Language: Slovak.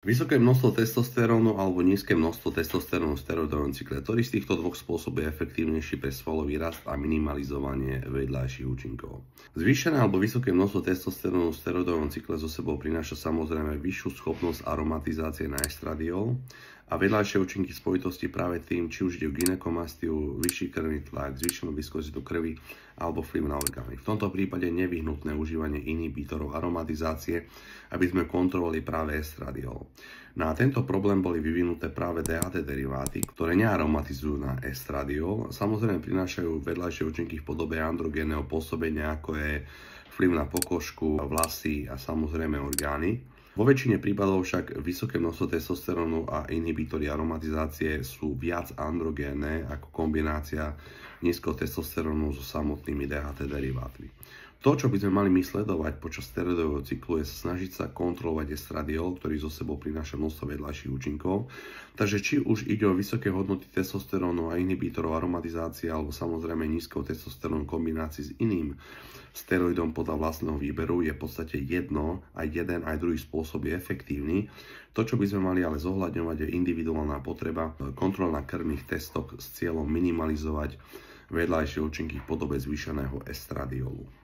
Vysoké množstvo testosterónu alebo nízke množstvo testosterónu v steroidovom cykle. Ktorý z týchto dvoch spôsobov je efektívnejší pre svalový rast a minimalizovanie vedľajších účinkov? Zvýšené alebo vysoké množstvo testosterónu v steroidovom cykle zo sebou prináša samozrejme vyššiu schopnosť aromatizácie na estradiol a vedľajšie účinky spojitosti práve tým, či už ide o gynekomastiu, vyšší krvný tlak, zvýšenú viskozitu krvi alebo vplyv na orgány. V tomto prípade je nevyhnutné užívanie inhibítorov aromatizácie, aby sme kontrolovali práve estradiol. Na tento problém boli vyvinuté práve DHT deriváty, ktoré nearomatizujú na estradiol. Samozrejme prinášajú vedľajšie účinky v podobe androgénneho pôsobenia, ako je vplyv na pokožku, vlasy a samozrejme orgány. Vo väčšine prípadov však vysoké množstvo testosterónu a inhibítory aromatizácie sú viac androgénne ako kombinácia nízkeho testosterónu so samotnými DHT derivátmi. To, čo by sme mali my sledovať počas steroidového cyklu, je snažiť sa kontrolovať estradiol, ktorý zo sebou prináša množstvo vedľajších účinkov. Takže či už ide o vysoké hodnoty testosterónu a inhibítorov aromatizácie alebo samozrejme nízkeho testosterónu v kombinácii s iným steroidom podľa vlastného výberu, je v podstate jedno, aj jeden, aj druhý spôsob je efektívny. To, čo by sme mali ale zohľadňovať, je individuálna potreba, kontrola krvných testok s cieľom minimalizovať vedľajšie účinky v podobe zvýšeného estradiolu.